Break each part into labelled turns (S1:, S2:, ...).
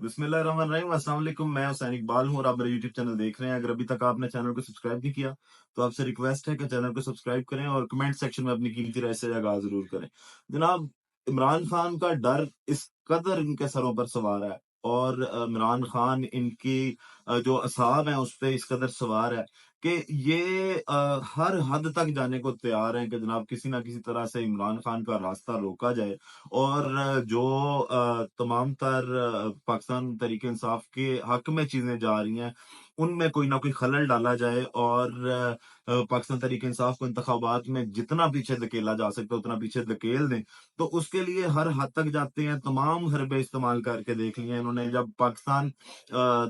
S1: बिस्मिल्लाहिर्रहमानिर्रहीम। अस्सलाम वालेकुम। मैं हुसैन इकबाल हूँ और आप मेरा यूट्यूब चैनल देख रहे हैं। अगर अभी तक आपने चैनल को सब्सक्राइब नहीं किया तो आपसे रिक्वेस्ट है कि चैनल को सब्सक्राइब करें और कमेंट सेक्शन में अपनी कीमती राय से आगाह जरूर करें। जनाब, इमरान खान का डर इस कदर इनके सरों पर सवार है और इमरान खान इनकी जो असाब है उस पर इस कदर सवार है कि ये हर हद तक जाने को तैयार हैं कि जनाब किसी ना किसी तरह से इमरान खान का रास्ता रोका जाए और जो तमाम तर पाकिस्तान तरीके इंसाफ के हक में चीजें जा रही हैं उनमें कोई ना कोई खलल डाला जाए और पाकिस्तान तरीके इंसाफ को इंतखाबात में जितना पीछे धकेला जा सकता है उतना पीछे धकेल दें। तो उसके लिए हर हद तक जाते हैं, तमाम हरबे इस्तेमाल करके देख लिए हैं इन्होंने। जब पाकिस्तान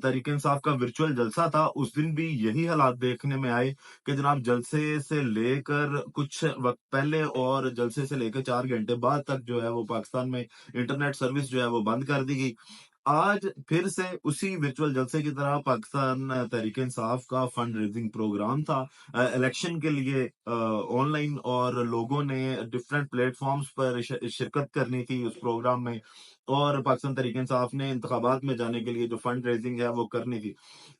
S1: तरीके इंसाफ का वर्चुअल जलसा था उस दिन भी यही हालात देखने में आए कि जनाब जलसे से लेकर कुछ वक्त पहले और जलसे से लेकर 4 घंटे बाद तक जो है वो पाकिस्तान में इंटरनेट सर्विस जो है वो बंद कर दी गई। आज फिर से उसी वर्चुअल जलसे की तरह पाकिस्तान तहरीक इंसाफ का फंड रेजिंग प्रोग्राम था इलेक्शन के लिए ऑनलाइन, और लोगों ने डिफरेंट प्लेटफॉर्म्स पर शिरकत करनी थी उस प्रोग्राम में और पाकिस्तान तहरीक इंसाफ ने इंतखाबात में जाने के लिए जो फंड रेजिंग है वो करनी थी।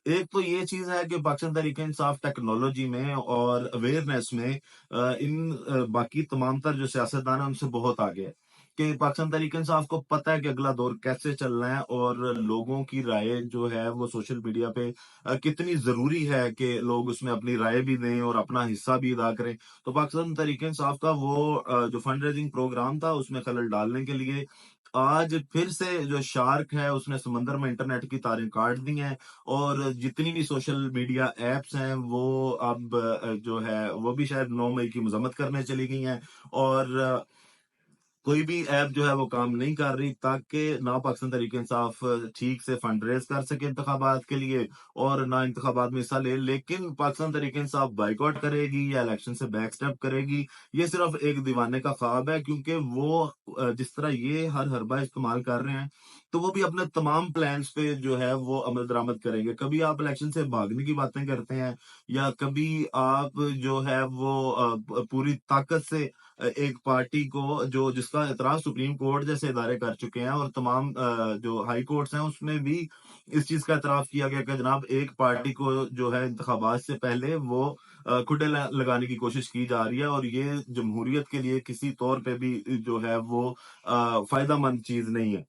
S1: एक तो ये चीज है कि पाकिस्तान तहरीक इंसाफ टेक्नोलॉजी में और अवेयरनेस में इन बाकी तमाम तर जो सियासतदान है उनसे बहुत आगे है कि पाकिस्तान तहरीक इंसाफ को पता है कि अगला दौर कैसे चलना है और लोगों की राय जो है वो सोशल मीडिया पे कितनी जरूरी है कि लोग उसमें अपनी राय भी दें और अपना हिस्सा भी अदा करें। तो पाकिस्तान तहरीक इंसाफ का वो जो फंड रेजिंग प्रोग्राम था उसमें खलल डालने के लिए आज फिर से जो शार्क है उसने समंदर में इंटरनेट की तारें काट दी हैं और जितनी भी सोशल मीडिया एप्स हैं वो अब जो है वो भी शायद 9 मई की मजम्मत करने चली गई हैं और कोई भी ऐप जो है वो काम नहीं कर रही ताकि ना पाकिस्तान तहरीक इंसाफ ठीक से फंड रेज कर सके इंतखाबात के लिए और ना इंतखाबात में हिस्सा ले। लेकिन पाकिस्तान तहरीक इंसाफ बाइकआउट करेगी या इलेक्शन से बैक स्टेप करेगी, ये सिर्फ एक दीवाने का ख्वाब है, क्योंकि वो जिस तरह ये हर हरबा इस्तेमाल कर रहे हैं तो वो भी अपने तमाम प्लान्स पे जो है वो अमल दरामद करेंगे। कभी आप इलेक्शन से भागने की बातें करते हैं या कभी आप जो है वो पूरी ताकत से एक पार्टी को जो जिसका एतराज सुप्रीम कोर्ट जैसे इदारे कर चुके हैं और तमाम जो हाई कोर्ट्स हैं उसमें भी इस चीज का एतराफ किया गया कि जनाब एक पार्टी को जो है इंतखाबात से पहले वो खुडे लगाने की कोशिश की जा रही है और ये जमहूरियत के लिए किसी तौर पे भी जो है वो फायदा मंद चीज नहीं है।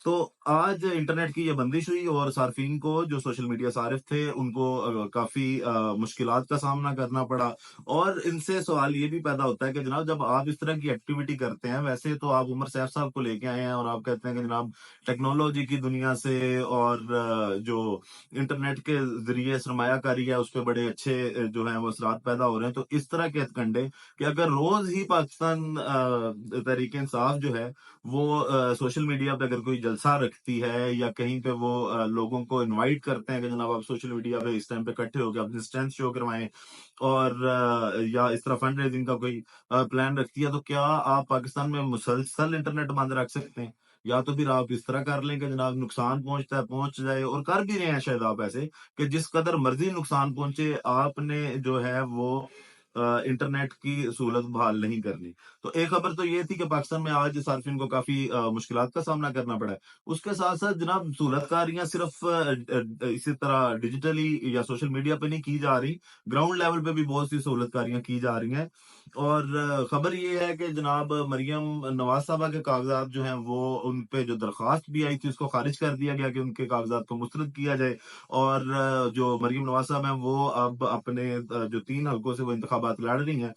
S1: तो आज इंटरनेट की ये बंदिश हुई और सार्फिन को जो सोशल मीडिया सारिफ थे उनको काफी मुश्किलात का सामना करना पड़ा। और इनसे सवाल ये भी पैदा होता है कि जनाब जब आप इस तरह की एक्टिविटी करते हैं, वैसे तो आप उमर सैफ साहब को लेके आए हैं और आप कहते हैं कि जनाब टेक्नोलॉजी की दुनिया से और जो इंटरनेट के जरिए सरमायाकारी है उस पर बड़े अच्छे जो है वो असरात पैदा हो रहे हैं। तो इस तरह के हथकंडे कि अगर रोज ही पाकिस्तान तहरीक इंसाफ जो है वो सोशल मीडिया पे अगर कोई जलसा रखती है या कहीं पे वो लोगों को इनवाइट करते हैं कि जनाब आप सोशल मीडिया पे इस टाइम पे इकट्ठे होकर अपनी स्ट्रेंथ शो करवाएं और या इस तरह फंड रेजिंग का कोई प्लान रखती है, तो क्या आप पाकिस्तान में मुसलसल इंटरनेट बंद रख सकते हैं? या तो फिर आप इस तरह कर लें कि जनाब नुकसान पहुंचता है पहुंच जाए, और कर भी रहे हैं शायद आप ऐसे कि जिस कदर मर्जी नुकसान पहुंचे आपने जो है वो इंटरनेट की सहूलत बहाल नहीं करनी। तो एक खबर तो ये थी कि पाकिस्तान में आज सार्फिन को काफी मुश्किलात का सामना करना पड़ा है। उसके साथ साथ जनाब सहूलतकारियां सिर्फ इसी तरह डिजिटली या सोशल मीडिया पे नहीं की जा रही, ग्राउंड लेवल पे भी बहुत सी सहूलतकारियां की जा रही हैं। और खबर ये है कि जनाब मरियम नवाज साहबा के कागजात जो हैं वो उन पे जो दरखास्त भी आई थी उसको खारिज कर दिया गया कि उनके कागजात को मुस्तरद किया जाए और जो मरियम नवाज साहब हैं वो अब अपने जो 3 हल्कों से वो इंतखाबात लड़ रही हैं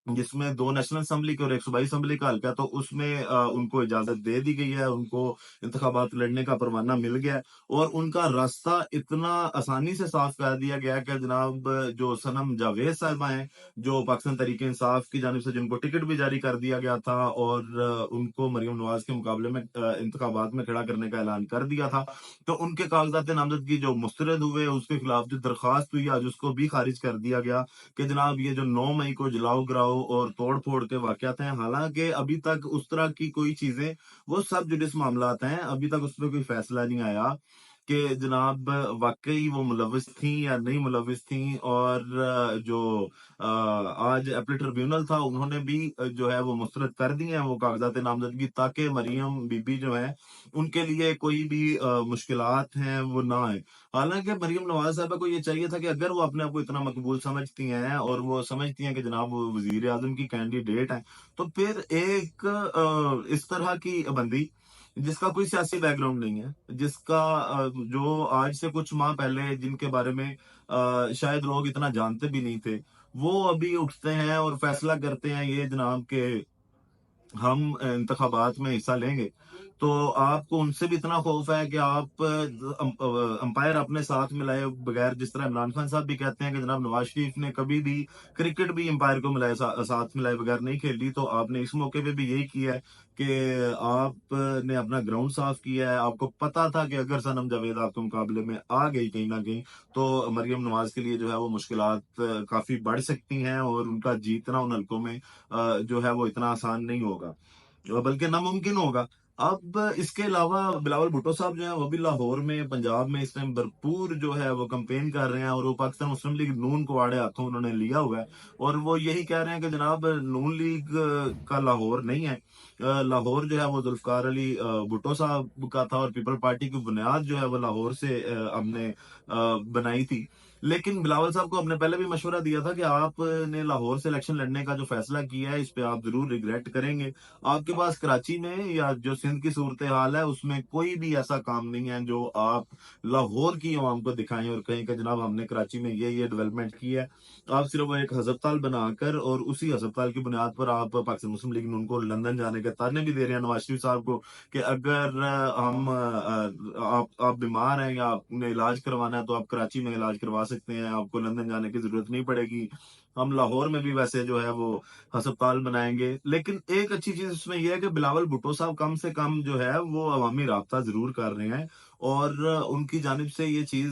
S1: जिसमें 2 नेशनल असेंबली के और एक सूबाई असेंबली का हल्का है, तो उसमें उनको इजाजत दे दी गई है, उनको इंतखाबात लड़ने का परवाना मिल गया है और उनका रास्ता इतना आसानी से साफ कर दिया गया कि जनाब जो सनम जावेद साहिबा हैं जो पाकिस्तान तहरीक इंसाफ की जानिब से जिनको टिकट भी जारी कर दिया गया था और उनको मरियम नवाज के मुकाबले में इंतखाबात में खड़ा करने का ऐलान कर दिया था, तो उनके कागजात नामजदगी जो मुस्तरद हुए उसके खिलाफ जो दरखास्त हुई आज उसको भी खारिज कर दिया गया कि जनाब ये जो 9 मई को जलाओ गिराओ और तोड़ फोड़ के वाकयात हैं, हालांकि अभी तक उस तरह की कोई चीजें वो सब जुडिस मामलात हैं, अभी तक उस पर कोई फैसला नहीं आया। کہ जनाब वाक़ई वो मुलव्विस थीं या नहीं मुलव्विस थीं, और जो आज एपलेट ट्रिब्यूनल था उन्होंने भी जो है वो मुस्तरद कर दिए हैं वो कागज़ात नामज़दगी, ताकि मरियम बीबी जो हैं उनके लिए कोई भी मुश्किलात हैं वो ना आए। हालाँकि मरियम नवाज़ साहिबा को ये चाहिए था कि अगर वो अपने आप को इतना मकबूल समझती हैं और वो समझती हैं कि जनाब वो वज़ीर-ए-आज़म की कैंडिडेट हैं, तो फिर एक इस तरह की बंदी जिसका कोई सियासी बैकग्राउंड नहीं है, जिसका जो आज से कुछ माह पहले जिनके बारे में शायद लोग इतना जानते भी नहीं थे, वो अभी उठते हैं और फैसला करते हैं ये जनाब के हम इंतखाबात में हिस्सा लेंगे। तो आपको उनसे भी इतना खौफ है कि आप अंपायर अपने साथ मिलाए बगैर, जिस तरह इमरान खान साहब भी कहते हैं कि जनाब नवाज शरीफ ने कभी भी क्रिकेट भी अंपायर को मिलाए साथ मिलाए बगैर नहीं खेली, तो आपने इस मौके पे भी यही किया है कि आपने अपना ग्राउंड साफ किया है। आपको पता था कि अगर सनम जावेद आपके मुकाबले में आ गई कहीं ना कहीं, तो मरियम नवाज के लिए जो है वो मुश्किलात काफी बढ़ सकती हैं और उनका जीतना उन हलकों में जो है वो इतना आसान नहीं होगा, बल्कि नामुमकिन होगा। अब इसके अलावा बिलावल भुट्टो साहब जो है वो भी लाहौर में, पंजाब में इस टाइम भरपूर जो है वो कैंपेन कर रहे हैं, और वो पाकिस्तान मुस्लिम लीग नून को आड़े हाथों उन्होंने लिया हुआ है, और वो यही कह रहे हैं कि जनाब नून लीग का लाहौर नहीं है। लाहौर जो है वो जुल्फकार अली भुट्टो साहब का था, और पीपल पार्टी की बुनियाद जो है वो लाहौर से हमने बनाई थी। लेकिन बिलावल साहब को हमने पहले भी मशवरा दिया था कि आपने लाहौर से इलेक्शन लड़ने का जो फैसला किया है, इस पे आप जरूर रिग्रेट करेंगे। आपके पास कराची में या जो सिंध की सूरत हाल है उसमें कोई भी ऐसा काम नहीं है जो आप लाहौर की आवाम को दिखाएं और कहें कि जनाब हमने कराची में ये डेवलपमेंट की है। आप सिर्फ एक हस्पताल बनाकर और उसी हस्पताल की बुनियाद पर आप पाकिस्तान मुस्लिम लीग नून को लंदन जाने के ताने भी दे रहे हैं नवाज शरीफ साहब को, कि अगर आप बीमार हैं या आपने इलाज करवाना है तो आप कराची में इलाज करवा सकते हैं, आपको लंदन जाने की जरूरत नहीं पड़ेगी। हम लाहौर में भी वैसे जो है वो अस्पताल बनाएंगे। लेकिन एक अच्छी चीज इसमें यह है कि बिलावल भुट्टो साहब कम से कम जो है वो अवामी राब्ता जरूर कर रहे हैं, और उनकी जानिब से ये चीज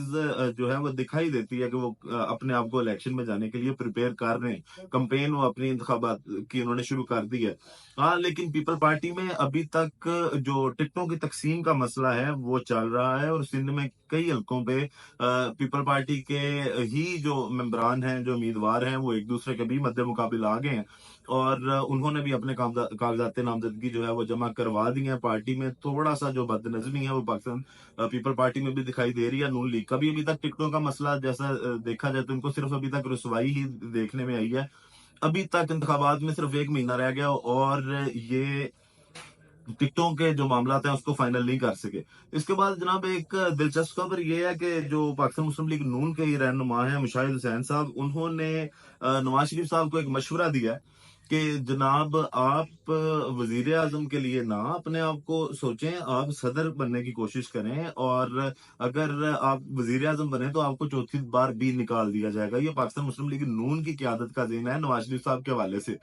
S1: जो है वो दिखाई देती है कि वो अपने आप को इलेक्शन में जाने के लिए प्रिपेयर कर रहे हैं। कंपेन वो अपनी इंतखाबात की उन्होंने शुरू कर दी है। हाँ, लेकिन पीपल पार्टी में अभी तक जो टिकटों की तकसीम का मसला है वो चल रहा है, और सिंध में कई हलकों पे पीपल पार्टी के ही जो मेंबरान हैं, जो उम्मीदवार हैं, वो एक दूसरे के भी मद्दे मुकाबिल आ गए हैं, और उन्होंने भी अपने कागजात नामजदगी जो है वो जमा करवा दी है। पार्टी में थोड़ा सा जो बदनजमी है वो पाकिस्तान पीपल पार्टी में भी दिखाई दे रही है। नून लीग का भी अभी तक टिकटों का मसला जैसा देखा जाए तो इनको सिर्फ अभी तक रुसवाई ही देखने में आई है। अभी तक इंतखाबात में सिर्फ 1 महीना रह गया और ये टिकटों के जो मामला हैं उसको फाइनल नहीं कर सके। इसके बाद जनाब एक दिलचस्प खबर ये है कि जो पाकिस्तान मुस्लिम लीग नून के ही रहनुमा हैं मुशाहिद हुसैन साहब, उन्होंने नवाज शरीफ साहब को एक मशवरा दिया है कि जनाब आप वजीर आजम के लिए ना अपने आप को सोचें, आप सदर बनने की कोशिश करें, और अगर आप वजीर आजम बने तो आपको चौथी बार भी निकाल दिया जाएगा। ये पाकिस्तान मुस्लिम लीग नून की क्यादत का देना है नवाज शरीफ साहब के हवाले से।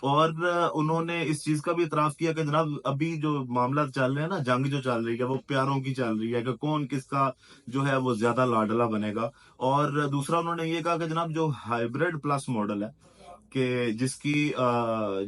S1: और उन्होंने इस चीज का भी इतराफ किया कि जनाब अभी जो मामला चल रहे हैं ना, जंग जो चल रही है वो प्यारों की चल रही है कि कौन किसका जो है वो ज्यादा लाडला बनेगा। और दूसरा उन्होंने ये कहा कि जनाब जो हाइब्रिड प्लस मॉडल है कि जिसकी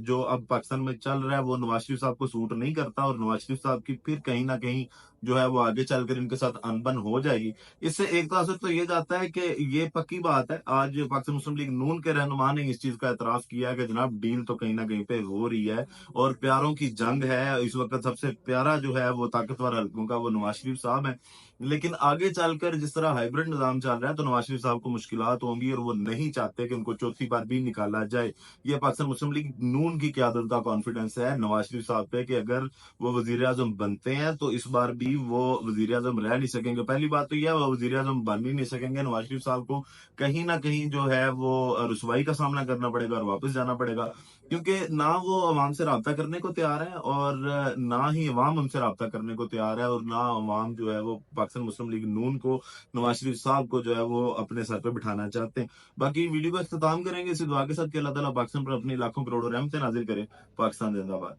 S1: जो अब पाकिस्तान में चल रहा है वो नवाज शरीफ साहब को सूट नहीं करता, और नवाज शरीफ साहब की फिर कहीं ना कहीं जो है वो आगे चलकर इनके साथ अनबन हो जाएगी। इससे एक तरह से तो ये जाता है कि ये पक्की बात है, आज पाकिस्तान मुस्लिम लीग नून के रहनुमा ने इस चीज का एतराफ किया कि जनाब डील तो कहीं ना कहीं पे हो रही है और प्यारों की जंग है। इस वक्त सबसे प्यारा जो है वो ताकतवर हल्कों का वो नवाज शरीफ साहब है। लेकिन आगे चलकर जिस तरह हाइब्रिड निजाम चल रहा है तो नवाज शरीफ साहब को मुश्किलात होंगी, और वो नहीं चाहते कि उनको चौथी बार भी निकाला जाए। ये पाकिस्तान मुस्लिम लीग नून की क्यादत का कॉन्फिडेंस है नवाज शरीफ साहब पे कि अगर वो वजीर आजम बनते हैं तो इस बार भी वो वजीर आजम रह नहीं सकेंगे। पहली बात तो यह वो वजीर आजम बन ही नहीं सकेंगे। नवाज शरीफ साहब को कहीं ना कहीं जो है वो रुसवाई का सामना करना पड़ेगा और वापस जाना पड़ेगा, क्योंकि ना वो अवाम से रब्ता करने को तैयार है और ना ही अवाम उनसे रब्ता करने को तैयार है, और ना अवाम जो है वो पाकिस्तान मुस्लिम लीग नून को, नवाज शरीफ साहब को जो है वो अपने सर पे बिठाना चाहते हैं। बाकी वीडियो का अख्ताम करेंगे इसी दुआ के साथ कि अल्लाह ताला पाकिस्तान पर अपनी लाखों करोड़ों रहमतें नाजिल करे। पाकिस्तान जिंदाबाद।